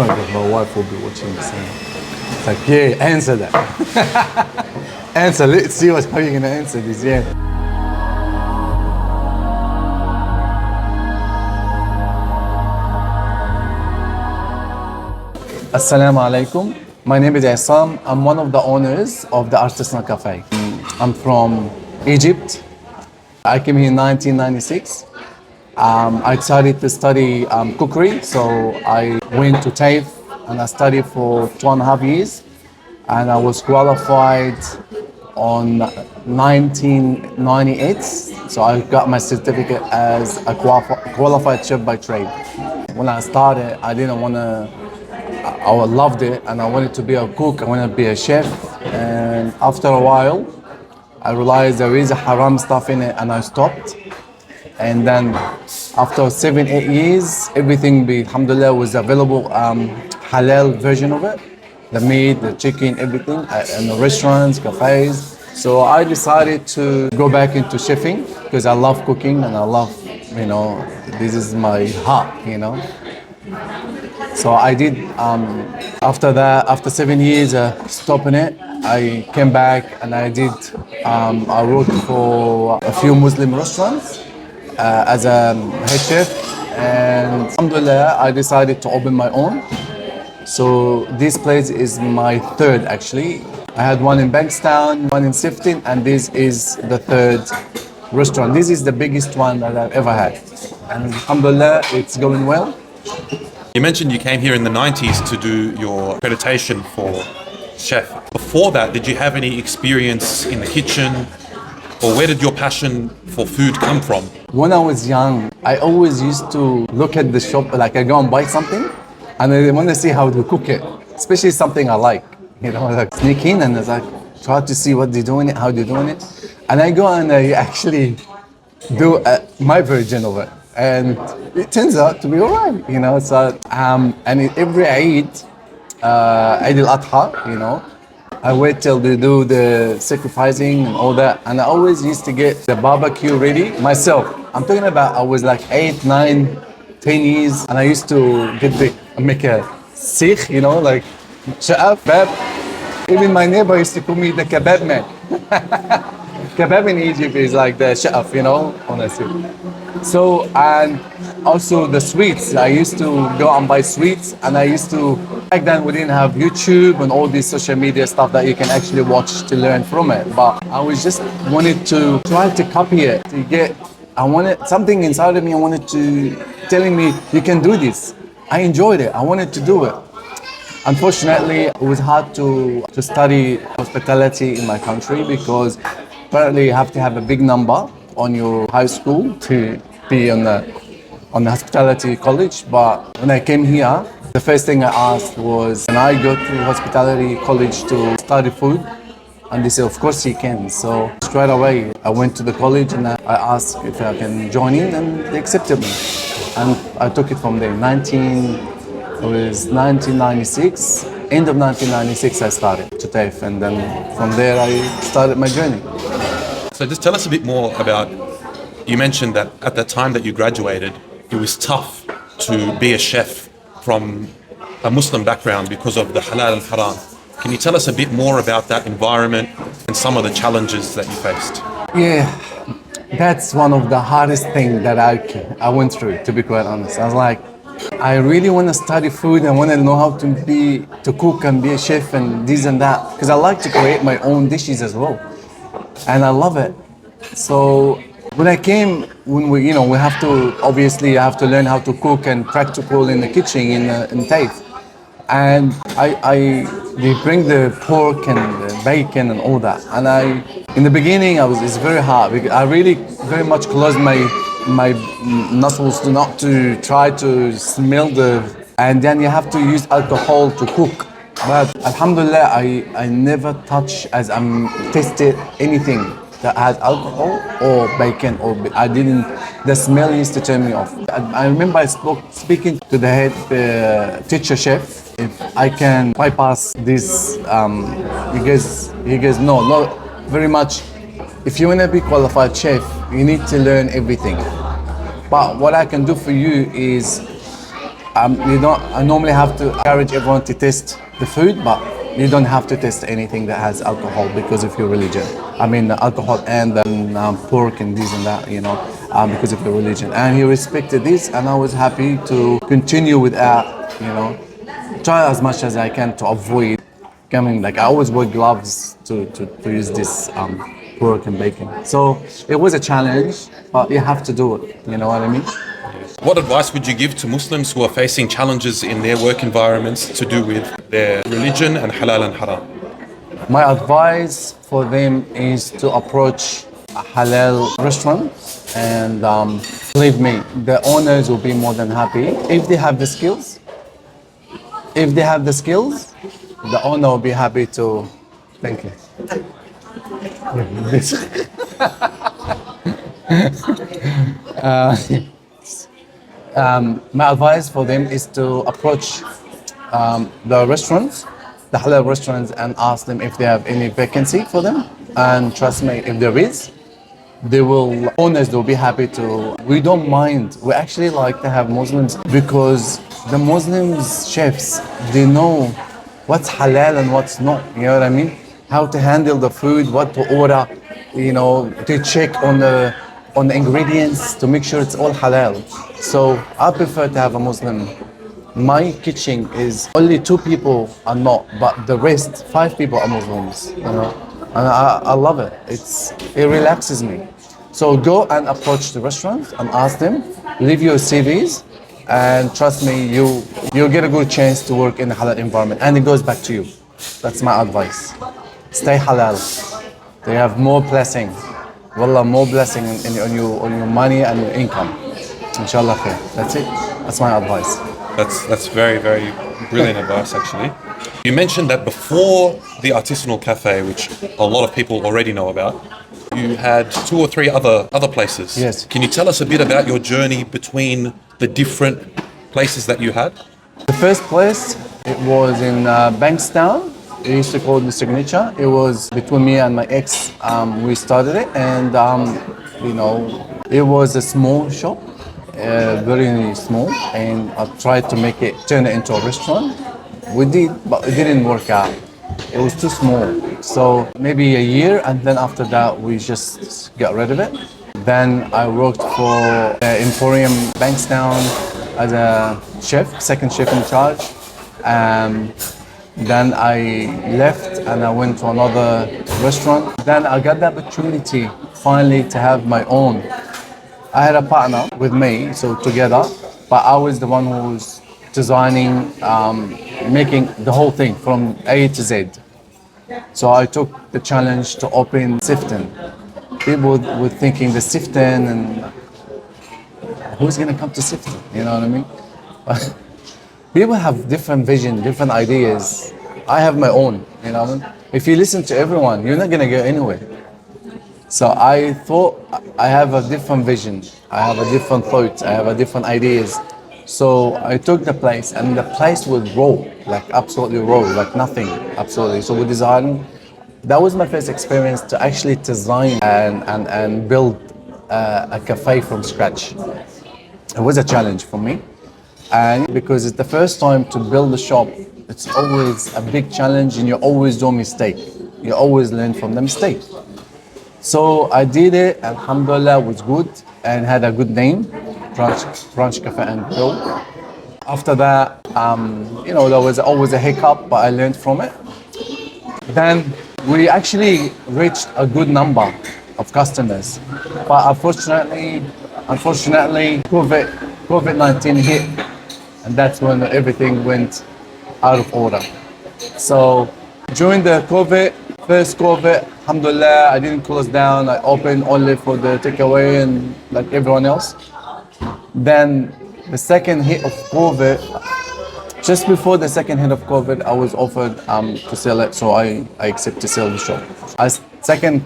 My wife will be watching this. It's like, yeah, answer that. Answer. Let's see how you're gonna answer this. Yeah. Assalamu alaikum. My name is Essam. I'm one of the owners of the Artisanal Cafe. I'm from Egypt. I came here in 1996. I decided to study cookery, so I went to TAFE and I studied for 2.5 years. And I was qualified on 1998. So I got my certificate as a qualified chef by trade. When I started, I loved it and I wanted to be a cook, I wanted to be a chef. And after a while, I realized there is a haram stuff in it and I stopped. And then after 7-8 years, everything, alhamdulillah, was available, halal version of it. The meat, the chicken, everything, in the restaurants, cafes. So I decided to go back into chefing because I love cooking and I love, this is my heart, So I did, after that, after 7 years stopping it, I came back and I worked for a few Muslim restaurants as a head chef, and alhamdulillah, I decided to open my own. So this place is my third actually. I had one in Bankstown, one in Sifton, and this is the third restaurant. This is the biggest one that I've ever had. And alhamdulillah, it's going well. You mentioned you came here in the 90s to do your accreditation for chef. Before that, did you have any experience in the kitchen, or where did your passion for food come from? When I was young, I always used to look at the shop, like I go and buy something, and I want to see how to cook it, especially something I like. Like sneak in and I try to see what they're doing it, how they're doing it. And I go and I actually do my version of it. And it turns out to be all right, So, and every Eid, Eid al-Adha, I wait till they do the sacrificing and all that. And I always used to get the barbecue ready myself. I'm talking about I was like 8, 9, 10 years. And I used to make a sikh, like sha'af, kebab. Even my neighbor used to call me the kebab man. Kebab in Egypt is like the sha'af, honestly. So, and also the sweets. I used to go and buy sweets, and back then we didn't have YouTube and all this social media stuff that you can actually watch to learn from it. But I was just wanted to try to copy it, I wanted something inside of me, telling me, you can do this. I enjoyed it, I wanted to do it. Unfortunately, it was hard to study hospitality in my country because apparently you have to have a big number on your high school to be on the hospitality college. But when I came here, the first thing I asked was, can I go to hospitality college to study food? And they said, of course you can. So straight away, I went to the college and I asked if I can join in, and they accepted me. And I took it from there. It was 1996, end of 1996 I started to TAFE, and then from there I started my journey. So just tell us a bit more about, you mentioned that at the time that you graduated, it was tough to be a chef from a Muslim background because of the halal and haram. Can you tell us a bit more about that environment and some of the challenges that you faced? Yeah, that's one of the hardest things that I went through, to be quite honest. I was like, I really want to study food. I want to know how to cook and be a chef and this and that, because I like to create my own dishes as well, and I love it. So when I came, we have to learn how to cook and practical in the kitchen in TAFE, and they bring the pork and the bacon and all that, and in the beginning it's very hard because I really very much closed my nostrils to try to smell and then you have to use alcohol to cook. But alhamdulillah, I never tasted anything that had alcohol or bacon the smell used to turn me off. I remember speaking to the head teacher chef, if I can bypass this, he goes, no, not very much. If you want to be qualified chef, you need to learn everything. But what I can do for you is You don't. I normally have to encourage everyone to test the food, but you don't have to test anything that has alcohol because of your religion. I mean, the alcohol and then pork and this and that, because of your religion. And he respected this, and I was happy to continue with that, try as much as I can to avoid coming. Like I always wear gloves to use this pork and bacon. So it was a challenge, but you have to do it. You know what I mean? What advice would you give to Muslims who are facing challenges in their work environments to do with their religion and halal and haram? My advice for them is to approach a halal restaurant, and believe me, the owners will be more than happy if they have the skills. If they have the skills, the owner will be happy to. Thank you. My advice for them is to approach the restaurants, the halal restaurants, and ask them if they have any vacancy for them. And trust me, if there is, owners will be happy to. We don't mind. We actually like to have Muslims because the Muslims chefs, they know what's halal and what's not. You know what I mean? How to handle the food, what to order, to check on the ingredients to make sure it's all halal. So I prefer to have a Muslim. My kitchen is only 2 people are not, but the rest 5 people are Muslims. And I love it. It relaxes me. So go and approach the restaurants and ask them, leave your CVs, and trust me, you'll get a good chance to work in a halal environment, and it goes back to you. That's my advice. Stay halal. They have more blessing. Wallah, more blessing on your money and your income. Inshallah khair. That's it. That's my advice. That's very, very brilliant advice, actually. You mentioned that before the Artisanal Cafe, which a lot of people already know about, you had 2 or 3 other places. Yes. Can you tell us a bit about your journey between the different places that you had? The first place, it was in Bankstown. It used to call it the Signature. It was between me and my ex. We started it, and it was a small shop, very small, and I tried to turn it into a restaurant. We did, but it didn't work out. It was too small. So maybe a year, and then after that, we just got rid of it. Then I worked for Emporium Bankstown as a chef, second chef in charge. Then I left and I went to another restaurant. Then I got the opportunity finally to have my own. I had a partner with me, so together, but I was the one who was designing, making the whole thing from A to Z. So I took the challenge to open Sifton. People were thinking the Sifton, and who's gonna come to Sifton? You know what I mean? People have different vision, different ideas. I have my own, If you listen to everyone, you're not gonna get anywhere. So I thought I have a different vision. I have a different thought. I have a different ideas. So I took the place, and the place was raw, like absolutely raw, like nothing, absolutely. So we designed. That was my first experience to actually design and build a cafe from scratch. It was a challenge for me. And because it's the first time to build a shop, it's always a big challenge, and you always do a mistake. You always learn from the mistake. So I did it, alhamdulillah, was good, and had a good name, Brunch Cafe and Grill. After that, there was always a hiccup, but I learned from it. Then we actually reached a good number of customers, but unfortunately, COVID-19 hit, and that's when everything went out of order. So during the first COVID, alhamdulillah, I didn't close down. I opened only for the takeaway and like everyone else. Then the second hit of COVID, just before the second hit of COVID, I was offered to sell it, so I accepted to sell the shop. Second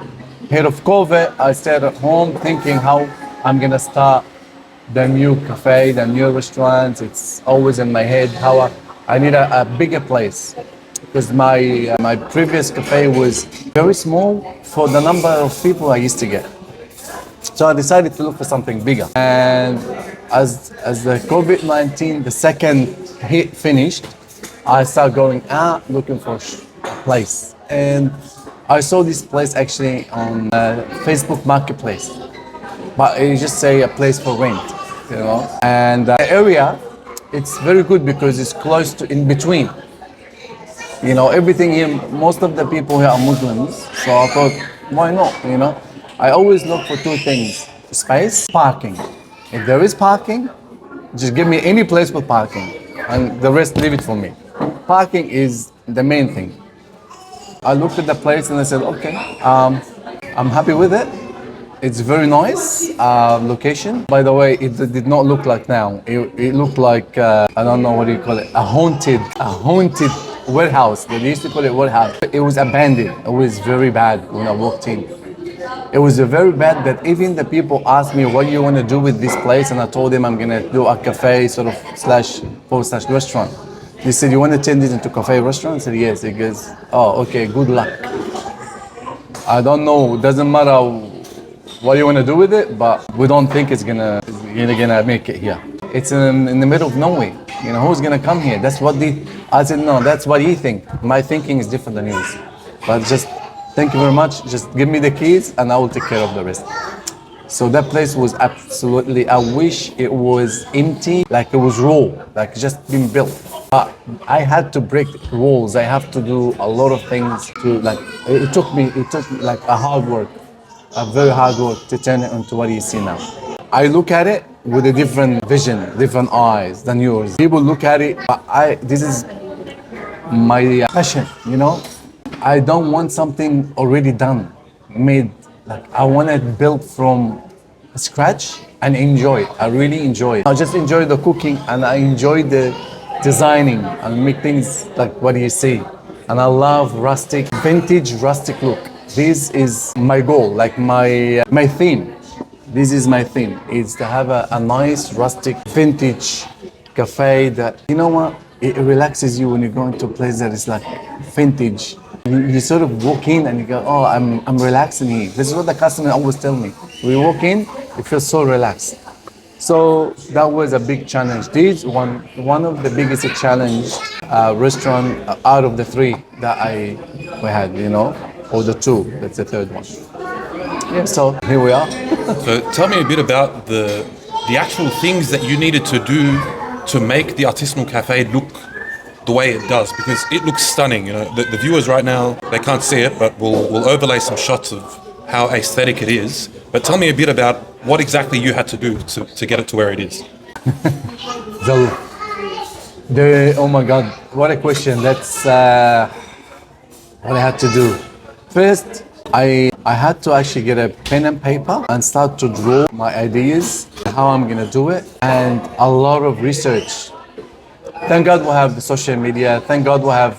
hit of COVID, I stayed at home thinking how I'm gonna start the new cafe, the new restaurant. It's always in my head how I need a bigger place, because my previous cafe was very small for the number of people I used to get. So I decided to look for something bigger, and as the COVID-19, the second hit finished, I started going out looking for a place, and I saw this place actually on Facebook Marketplace, but it just say a place for rent, you know. And the area, it's very good because it's close to in between. You know, everything here, most of the people here are Muslims, so I thought, why not? You know, I always look for two things: space, parking. If there is parking, just give me any place with parking, and the rest leave it for me. Parking is the main thing. I looked at the place and I said, okay, I'm happy with it. It's very nice location. By the way, it did not look like now. It looked like I don't know what do you call it, a haunted warehouse. They used to call it warehouse. It was abandoned. It was very bad when I walked in. It was very bad that even the people asked me, what do you want to do with this place? And I told them I'm gonna do a cafe sort of slash restaurant. They said, you want to turn this into cafe restaurant? I said, yes. It goes, oh, okay, good luck. I don't know, it doesn't matter what you want to do with it, but we don't think it's gonna make it here. It's in the middle of nowhere. You know, who's gonna come here? That's what I said, no, that's what you think. My thinking is different than yours. But just, thank you very much. Just give me the keys and I will take care of the rest. So that place was absolutely, I wish it was empty, like it was raw, like just been built. But I had to break walls. I have to do a lot of things to like, it took me like a very hard work to turn it into what you see now. I look at it with a different vision, different eyes than yours. People look at it, but this is my passion, you know? I don't want something already done, made. Like I want to build from scratch and enjoy it. I really enjoy it. I just enjoy the cooking and I enjoy the designing and make things like what you see. And I love vintage rustic look. This is my goal, like my theme. This is my theme. It's to have a nice rustic vintage cafe that, you know what, it relaxes you when you go into a place that is like vintage. You sort of walk in and you go, oh, I'm relaxing here. This is what the customer always tell me. We walk in, you feel so relaxed. So that was a big challenge. This one of the biggest challenge restaurant out of the three that we had, you know, or the two. That's the third one. Yeah. So here we are. So tell me a bit about the actual things that you needed to do to make the Artisanal Cafe look the way it does, because it looks stunning. You know, the viewers right now, they can't see it, but we'll overlay some shots of how aesthetic it is. But tell me a bit about what exactly you had to do to get it to where it is. Oh my God, what a question. That's what I had to do. First, I had to actually get a pen and paper and start to draw my ideas, how I'm gonna do it, and a lot of research. Thank God we have the social media. Thank God we have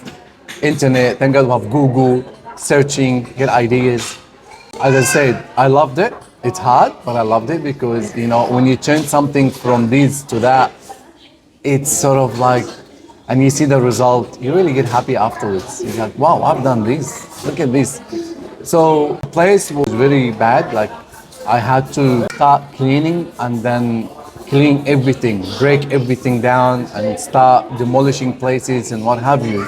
internet. Thank God we have Google, searching, get ideas. As I said, I loved it. It's hard, but I loved it because, you know, when you turn something from this to that, it's sort of like, and you see the result, you really get happy afterwards. You're like, wow, I've done this. Look at this. So the place was very bad. Like I had to start cleaning and then clean everything, break everything down and start demolishing places and what have you.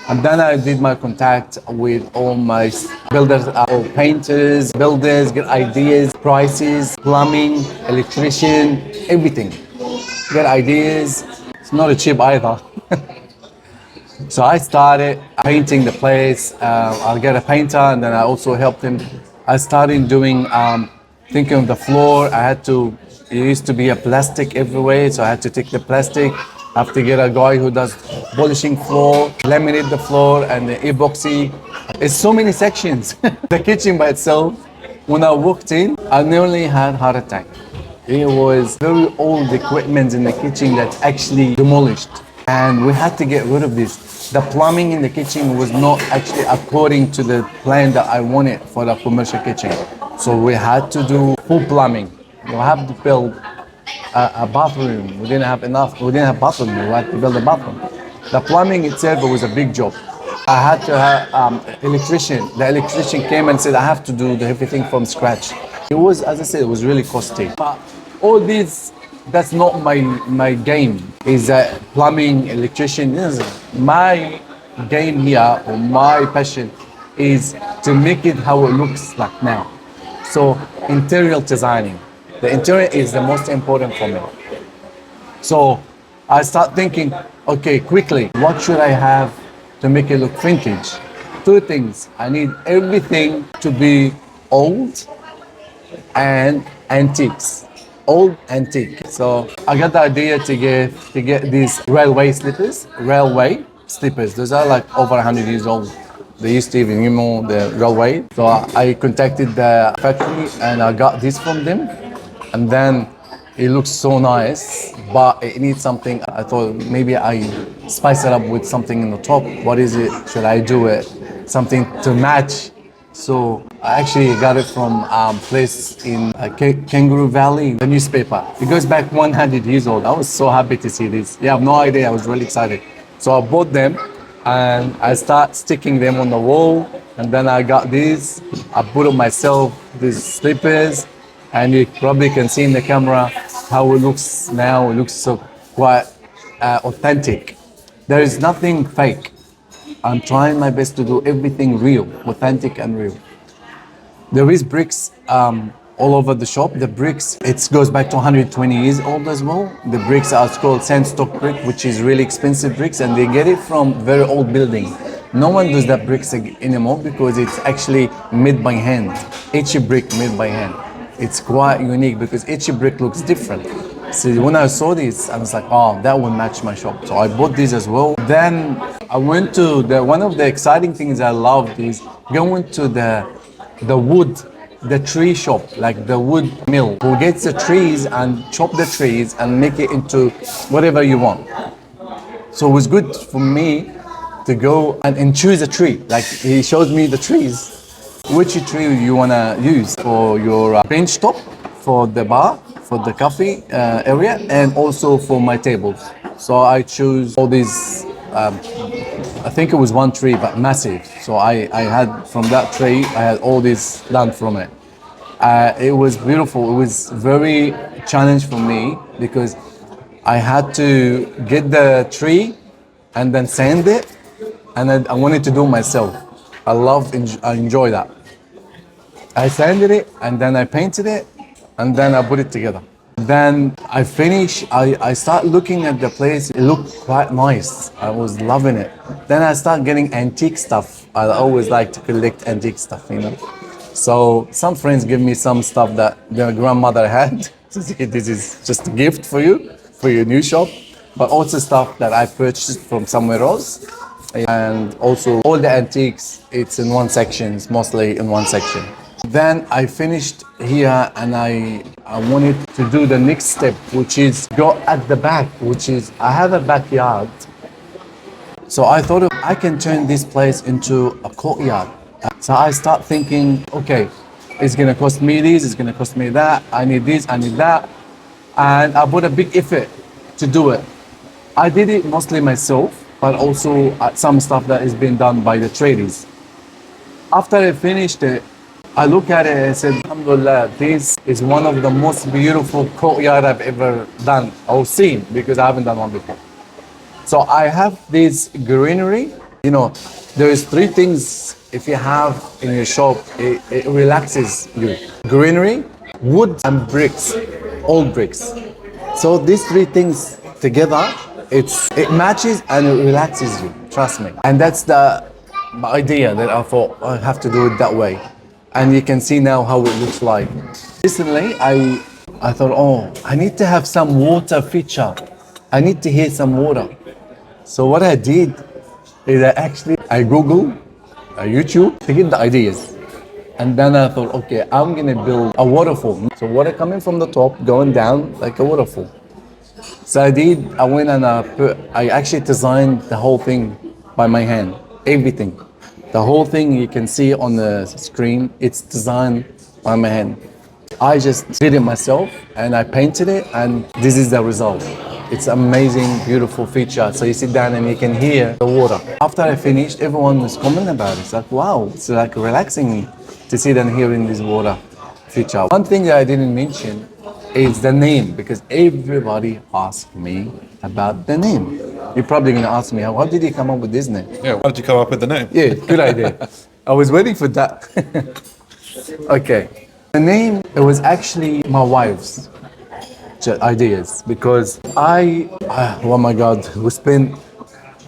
And then I did my contact with all my builders, or painters, builders, get ideas, prices, plumbing, electrician, everything. Get ideas. It's not cheap either. So I started painting the place. I'll get a painter and then I also helped him. I started doing, thinking of the floor. It used to be a plastic everywhere, so I had to take the plastic. I have to get a guy who does polishing floor, laminate the floor, and the epoxy. It's so many sections. The kitchen by itself, when I walked in, I nearly had a heart attack. It was very old equipment in the kitchen that's actually demolished. And we had to get rid of this. The plumbing in the kitchen was not actually according to the plan that I wanted for the commercial kitchen. So we had to do full plumbing. We have to build a bathroom. We didn't have bathroom. We had to build a bathroom. The plumbing itself was a big job. I had to have electrician. The electrician came and said, I have to do everything from scratch. It was, as I said, it was really costly. But all these that's not my game. Is plumbing, electrician. Yes. My game here, or my passion, is to make it how it looks like now. So interior designing. The interior is the most important for me. So I start thinking, okay, quickly, what should I have to make it look vintage? Two things. I need everything to be old and antiques. Old antique. So I got the idea to get these railway slippers. Those are like over 100 years old. They used to even the railway. So I contacted the factory and I got this from them. And then it looks so nice, but it needs something. I thought maybe I spice it up with something in the top. What is it? Should I do it? Something to match. So I actually got it from a place in Kangaroo Valley, the newspaper. It goes back 100 years old. I was so happy to see this. You have no idea. I was really excited. So I bought them and I start sticking them on the wall. And then I got these. I put on myself these slippers. And you probably can see in the camera how it looks now. It looks so quite authentic. There is nothing fake. I'm trying my best to do everything real, authentic and real. There is bricks all over the shop. The bricks, it goes back to 120 years old as well. The bricks are called sandstone brick, which is really expensive bricks, and they get it from very old building. No one does that bricks anymore because it's actually made by hand. Each brick made by hand. It's quite unique because each brick looks different. So when I saw this, I was like, oh, that will match my shop. So I bought these as well. Then I went to one of the exciting things I loved is going to the wood, the tree shop, like the wood mill, who gets the trees and chop the trees and make it into whatever you want. So it was good for me to go and choose a tree. Like he showed me the trees. Which tree you wanna use for your bench top, for the bar, for the coffee area, and also for my tables. So I choose all these. I think it was one tree, but massive. So I had from that tree, I had all this done from it. It was beautiful. It was very challenge for me because I had to get the tree and then sand it, and I wanted to do it myself. I enjoy that. I sanded it and then I painted it and then I put it together. Then I finish, I start looking at the place. It looked quite nice. I was loving it. Then I start getting antique stuff. I always like to collect antique stuff, you know. So some friends give me some stuff that their grandmother had. This is just a gift for you, for your new shop. But also stuff that I purchased from somewhere else. And also all the antiques, it's in one section, it's mostly in one section. Then I finished here and I wanted to do the next step, which is go at the back, which is I have a backyard. So I thought I can turn this place into a courtyard. So I start thinking, okay, it's gonna cost me this, it's gonna cost me that, I need this, I need that. And I put a big effort to do it. I did it mostly myself, but also some stuff that is being done by the tradies. After I finished it, I look at it and said, Alhamdulillah, this is one of the most beautiful courtyard I've ever done or seen because I haven't done one before. So I have this greenery. You know, there is three things if you have in your shop, it relaxes you. Greenery, wood and bricks, old bricks. So these three things together, it matches and it relaxes you, trust me. And that's the idea that I thought I have to do it that way. And you can see now how it looks like. Recently, I thought, oh, I need to have some water feature. I need to hear some water. So what I did is I Googled YouTube to get the ideas. And then I thought, okay, I'm gonna build a waterfall. So water coming from the top, going down like a waterfall. So I went and I actually designed the whole thing by my hand, everything. The whole thing you can see on the screen, it's designed by my hand. I just did it myself and I painted it and this is the result. It's amazing, beautiful feature. So you sit down and you can hear the water. After I finished, everyone was commenting about it. It's like, wow, it's like relaxing me to sit and hearing this water feature. One thing that I didn't mention It's the name because everybody asks me about the name. You're probably gonna ask me, how did you come up with this name? Yeah, why did you come up with the name? Yeah, good idea. I was waiting for that. Okay. The name, it was actually my wife's ideas because oh my God, we spent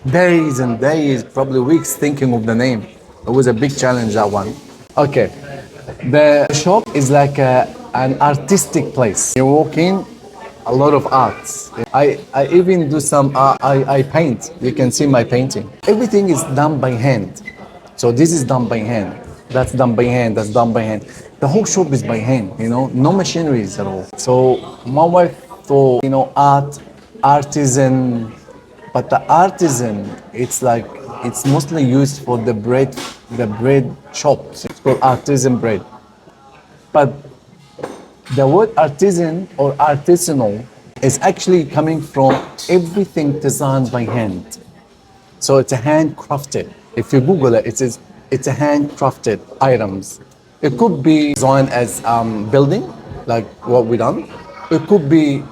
days and days, probably weeks thinking of the name. It was a big challenge, that one. Okay. The shop is like an artistic place. You walk in, a lot of arts. I even do some art. I paint. You can see my painting. Everything is done by hand. So this is done by hand. That's done by hand. That's done by hand. The whole shop is by hand. No machineries at all. So my wife thought, art, artisan, but the artisan, it's mostly used for the bread shops. It's called artisan bread. But the word artisan or artisanal is actually coming from everything designed by hand. So it's a handcrafted. If you Google it, it's a handcrafted items. It could be designed as building, like what we done. It could be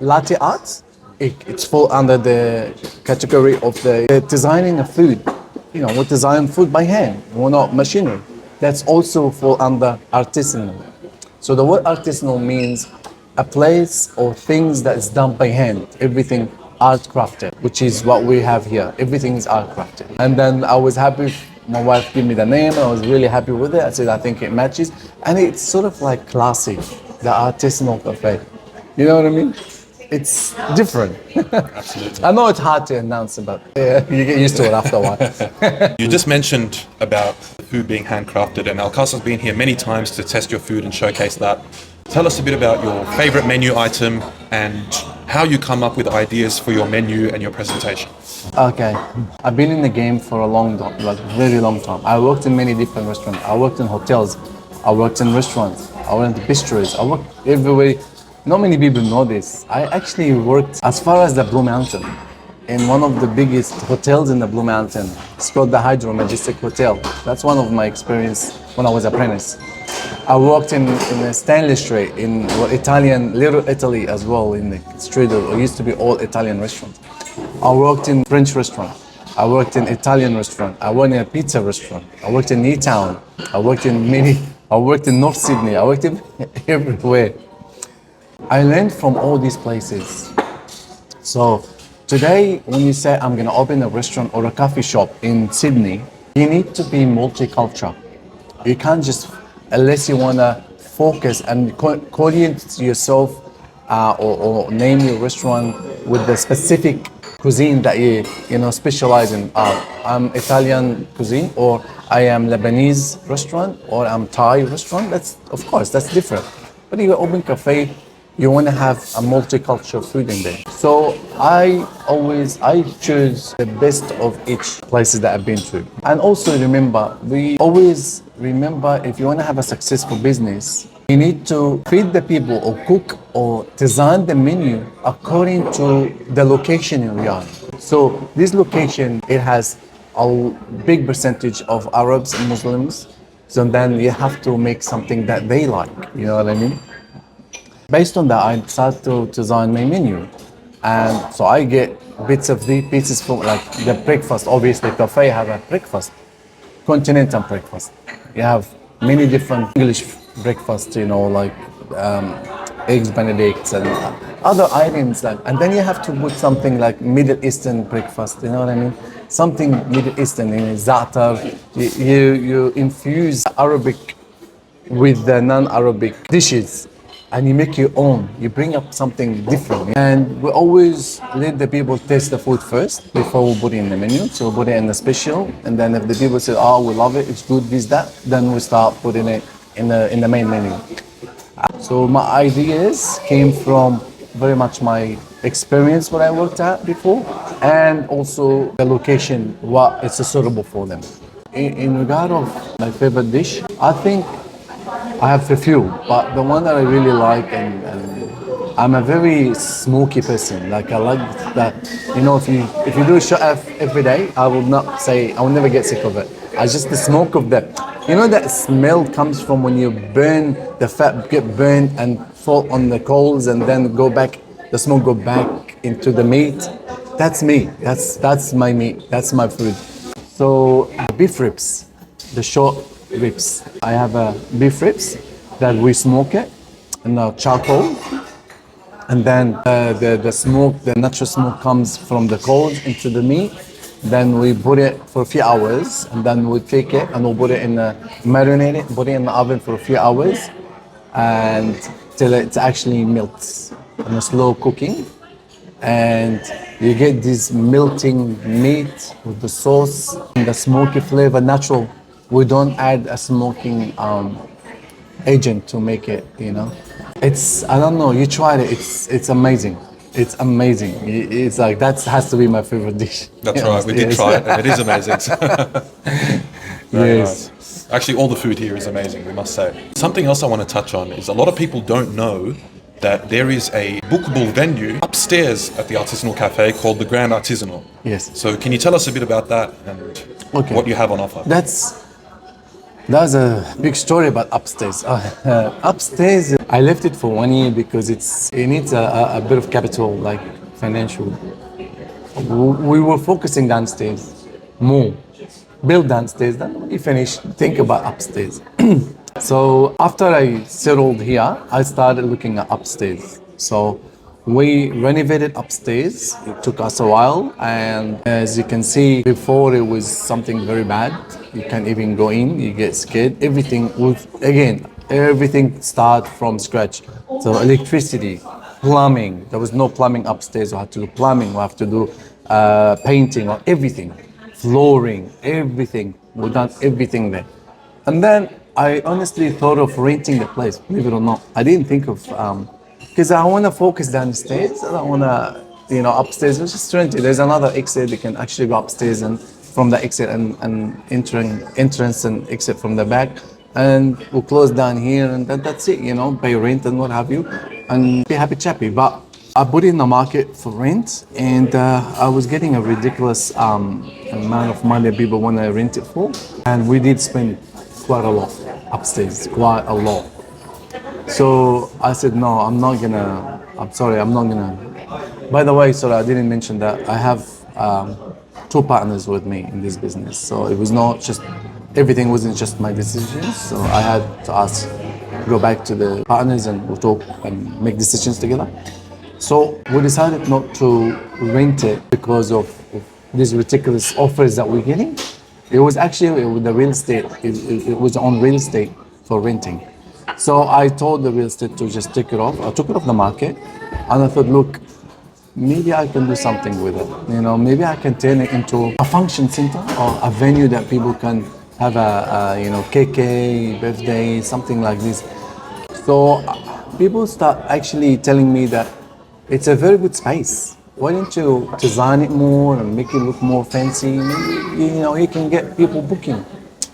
latte art. It's fall under the category of the designing of food. We design food by hand, we're not machinery. That's also fall under artisanal. So the word artisanal means a place or things that is done by hand. Everything art crafted, which is what we have here. Everything is art crafted. And then I was happy. My wife gave me the name. I was really happy with it. I said I think it matches, and it's sort of like classic, the Artisanal Cafe. You know what I mean? It's different. Absolutely. I know it's hard to announce, but you get used to it after a while. You just mentioned about the food being handcrafted, and Alkasa's been here many times to test your food and showcase that. Tell us a bit about your favorite menu item and how you come up with ideas for your menu and your presentation. Okay, I've been in the game for a long time, like very long time. I worked in many different restaurants. I worked in hotels. I worked in restaurants. I went to bistros. I worked everywhere. Not many people know this. I actually worked as far as the Blue Mountain in one of the biggest hotels in the Blue Mountain. It's called the Hydro Majestic Hotel. That's one of my experience when I was apprentice. I worked in a Stanley Street in Italian, Little Italy as well, in the street. It used to be all Italian restaurants. I worked in French restaurant. I worked in Italian restaurant. I worked in a pizza restaurant. I worked in Newtown. I worked in North Sydney. I worked in everywhere. I learned from all these places. So today, when you say I'm gonna open a restaurant or a coffee shop in Sydney, you need to be multicultural. You can't just, unless you wanna focus and orient yourself or name your restaurant with the specific cuisine that you specialize in. I'm Italian cuisine, or I am Lebanese restaurant, or I'm Thai restaurant. That's different. But if you open cafe, you want to have a multicultural food in there. So I choose the best of each places that I've been to. And also we always remember, if you want to have a successful business, you need to feed the people or cook or design the menu according to the location in Riyadh. So this location, it has a big percentage of Arabs and Muslims. So then you have to make something that they like, you know what I mean? Based on that, I started to design my menu. And so I get bits of the pieces from like the breakfast. Obviously, cafe have a breakfast, continental breakfast. You have many different English breakfasts, like eggs Benedicts and other items. And then you have to put something like Middle Eastern breakfast, you know what I mean? Something Middle Eastern, za'atar. You infuse Arabic with the non-Arabic dishes, and you make your own. You bring up something different. And we always let the people taste the food first before we put it in the menu. So we put it in the special, and then if the people say, oh, we love it, it's good, this, that, then we start putting it in the main menu. So my ideas came from very much my experience what I worked at before, and also the location, what is suitable for them. In regard of my favorite dish, I think I have a few, but the one that I really like, and I'm a very smoky person. Like I like that, if you do shut every day, I will never get sick of it. I just the smoke of the, You know that smell comes from when you burn, the fat get burned and fall on the coals and then go back, the smoke go back into the meat. That's me. That's my meat. That's my food. So beef ribs, the short ribs. I have a beef ribs that we smoke it in the charcoal, and then the smoke, the natural smoke comes from the coals into the meat. Then we put it for a few hours, and then we take it and we'll put it in the marinate it, put it in the oven for a few hours, and till it actually melts in a slow cooking, and you get this melting meat with the sauce and the smoky flavor, natural. We don't add a smoking agent to make it, you know. It's, I don't know, you tried it, it's amazing. It's amazing. It's like, that has to be my favorite dish. That's right, we did try it, and it is amazing. Very Yes. nice. Actually, all the food here is amazing, we must say. Something else I want to touch on is a lot of people don't know that there is a bookable venue upstairs at the Artisanal Cafe called the Grand Artisanal. Yes. So can you tell us a bit about that and what you have on offer? That's a big story about upstairs. Upstairs, I left it for 1 year because it needs a bit of capital, like financial. We were focusing downstairs more. Build downstairs, then when you finish, think about upstairs. So after I settled here, I started looking at upstairs. So we renovated upstairs. It took us a while, and as you can see, before it was something very bad. You can't even go in, you get scared. Everything started from scratch. So electricity, plumbing, there was no plumbing upstairs. We had to do plumbing, we have to do painting or everything, flooring, everything. We've done everything there. And then I honestly thought of renting the place, believe it or not. I didn't think of, because I want to focus downstairs. I don't want to, upstairs, let's just rent it. There's another exit, you can actually go upstairs and from the exit and entrance and exit from the back. And we'll close down here and that's it, pay rent and what have you, and be happy chappy. But I put it in the market for rent, and I was getting a ridiculous amount of money people want to rent it for. And we did spend quite a lot upstairs, quite a lot. So I said, no, I'm not gonna. By the way, sorry, I didn't mention that I have 2 partners with me in this business. So it was not just, everything wasn't just my decisions. So I had to go back to the partners and we'll talk and make decisions together. So we decided not to rent it because of these ridiculous offers that we're getting. It was actually with the real estate, it was on real estate for renting. So I told the real estate to just take it off. I took it off the market, and I thought, look, maybe I can do something with it. Maybe I can turn it into a function center or a venue that people can have a KK, birthday, something like this. So people start actually telling me that it's a very good space. Why don't you design it more and make it look more fancy? You can get people booking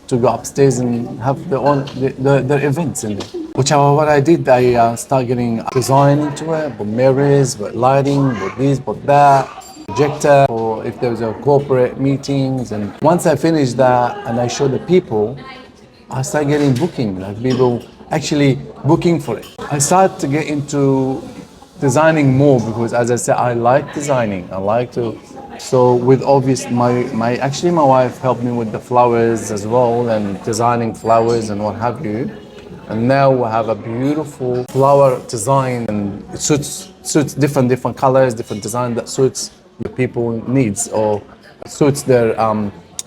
to go upstairs and have their events in there. What I did, I started getting design into it, with mirrors, with lighting, with this, with that, projector, or if there's a corporate meetings. And once I finished that and I showed the people, I started getting booking, like people actually booking for it. I started to get into designing more because, as I said, I like designing. I like to. So with my wife helped me with the flowers as well and designing flowers and what have you. And now we have a beautiful flower design, and it suits different colors, different design that suits the people needs or suits their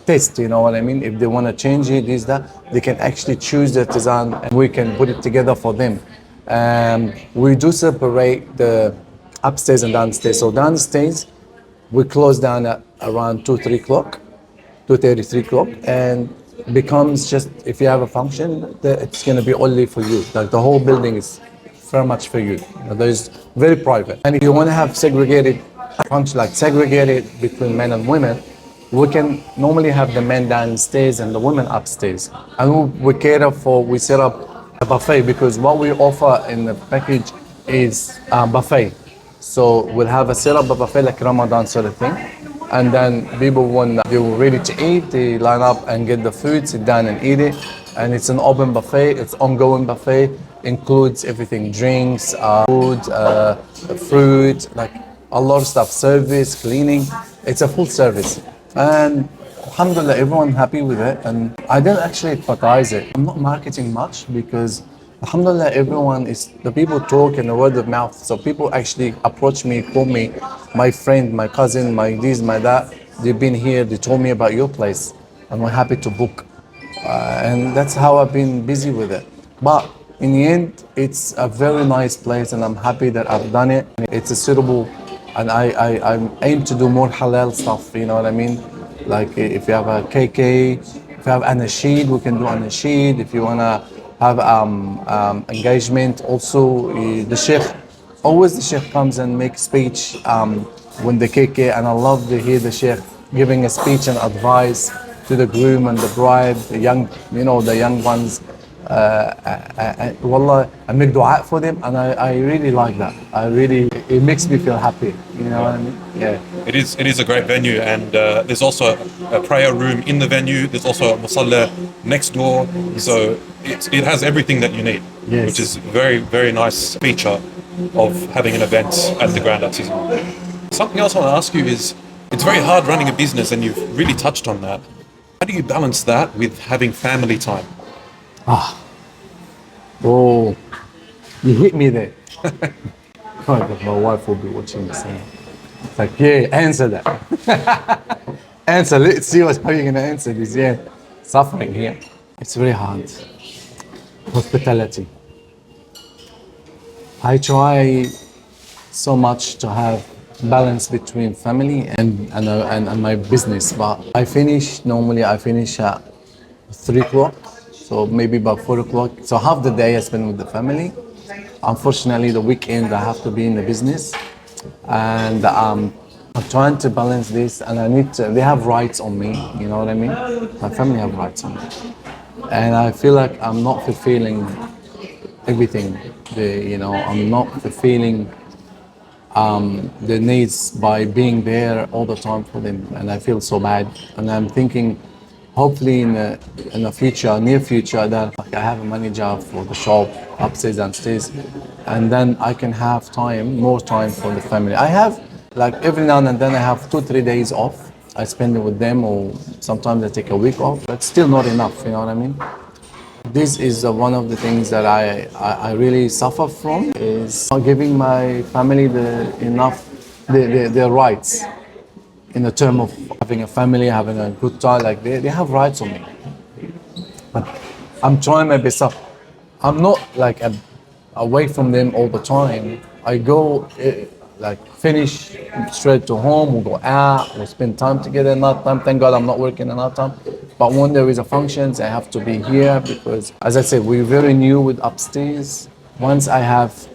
taste. You know what I mean? If they want to change it, that they can actually choose the design, and we can put it together for them. We do separate the upstairs and downstairs. So downstairs, we close down at around 2-3 o'clock, 2:30, 3 o'clock, and becomes just, if you have a function, it's going to be only for you. Like the whole building is very much for you. There's very private. And if you want to have segregated function, like segregated between men and women, we can normally have the men downstairs and the women upstairs. And we set up a buffet, because what we offer in the package is buffet. So we'll have a setup of buffet like Ramadan sort of thing. And then people, when they're ready to eat, they line up and get the food, sit down and eat it. and it's an open buffet. It's ongoing buffet, includes everything: drinks, food, fruit, like a lot of stuff, service, cleaning. It's a full service, and alhamdulillah, everyone happy with it. And I didn't actually advertise it. I'm not marketing much because alhamdulillah, everyone is, the people talk and the word of mouth. So people actually approach me, call me, my friend, my cousin, my this, my that. They've been here, they told me about your place, and we're happy to book. And that's how I've been busy with it. But in the end, it's a very nice place, and I'm happy that I've done it. It's a suitable, and I aim to do more halal stuff, you know what I mean? Like if you have a KK, if you have an nasheed, we can do a nasheed. If you wanna have engagement, also the sheikh, always the sheikh comes and makes speech when the KK, and I love to hear the sheikh giving a speech and advice to the groom and the bride, the young, you know, the young ones. Wallah, I make dua for them, and I really like that. It makes me feel happy, you know what I mean? Yeah. It is a great venue, and there's also a prayer room in the venue. There's also a musalla next door, so it has everything that you need, Yes. which is a very, very nice feature of having an event at the Grand Artisanal. Something else I want to ask you is, it's very hard running a business, and you've really touched on that. How do you balance that with having family time? Oh, you hit me there. God, my wife will be watching this. It's like, yeah, answer that. Answer. Let's see how you're gonna answer this. Yeah, suffering here. It's very hard. Hospitality. I try so much to have balance between family and my business, but I finish at 3 o'clock. So maybe about 4 o'clock. So half the day I spend with the family. Unfortunately, the weekend I have to be in the business, and I'm trying to balance this. And I need to. They have rights on me. You know what I mean? My family have rights on me, and I feel like I'm not fulfilling everything. I'm not fulfilling the needs by being there all the time for them, and I feel so bad. And I'm thinking, hopefully in the future, near future, that I have a manager for the shop upstairs and downstairs, and then I can have more time for the family. I have, like, every now and then I have 2-3 days off. I spend it with them, or sometimes I take a week off, but still not enough, you know what I mean? This is one of the things that I really suffer from, is not giving my family their rights, in the term of having a family, having a good time. Like they have rights on me, but I'm trying my best up. I'm not like away from them all the time. I go finish straight to home, we'll go out, we'll spend time together in that time. Thank God I'm not working in that time. But when there is a functions, I have to be here because, as I said, we're very new with upstairs. Once I have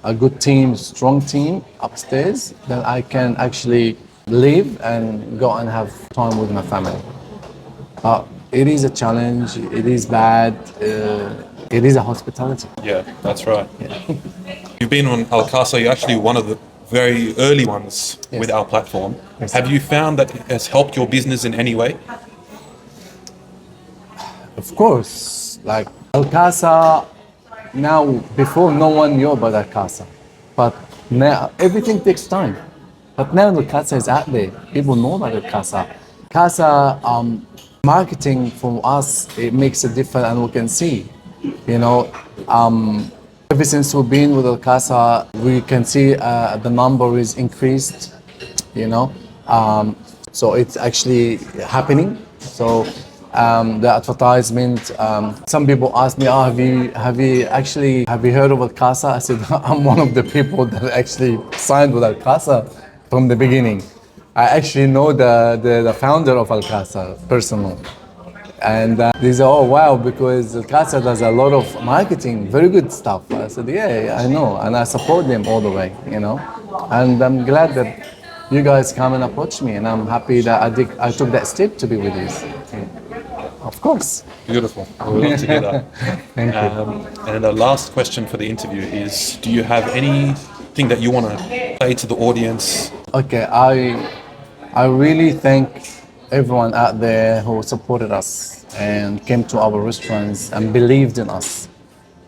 a good team, strong team upstairs, then I can actually leave and go and have time with my family. It is a challenge, it is bad, it is a hospitality. Yeah, that's right. You've been on Alkasa. You're actually one of the very early ones with our platform. Yes. Have you found that it has helped your business in any way? Of course, like Alkasa, now, before no one knew about Alkasa, but now everything takes time. But now Alkasa is out there, people know about Alkasa. Alkasa, marketing from us, it makes a difference, and we can see, ever since we've been with Alkasa, we can see the number is increased, so it's actually happening. So the advertisement, some people ask me, have you heard of Alkasa? I said, I'm one of the people that actually signed with Alkasa from the beginning. I actually know the founder of Alkasa personally. And they say, oh wow, because Alkasa does a lot of marketing, very good stuff. I said, yeah, I know, and I support them all the way, And I'm glad that you guys come and approach me, and I'm happy that I took that step to be with you. Of course. Beautiful. We love to hear that. Thank you. And the last question for the interview is, do you have anything that you want to say to the audience? Okay, I really thank everyone out there who supported us and came to our restaurants and believed in us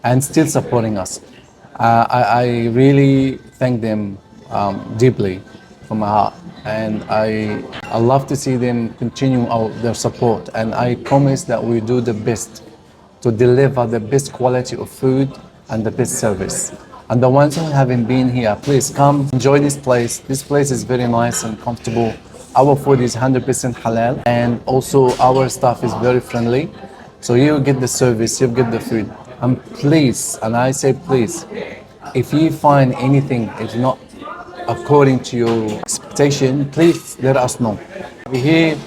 and still supporting us. I really thank them deeply from my heart, and I love to see them continue their support. And I promise that we do the best to deliver the best quality of food and the best service. And the ones who haven't been here, please come enjoy this place. This place is very nice and comfortable. Our food is 100% halal, and also our staff is very friendly. So you get the service, you get the food. And please, and I say please, if you find anything is not according to your expectation, please let us know. We're here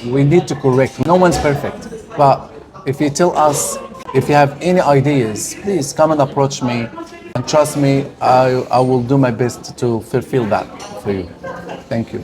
we need to correct. No one's perfect, but if you tell us, if you have any ideas, please come and approach me. And trust me, I will do my best to fulfill that for you. Thank you.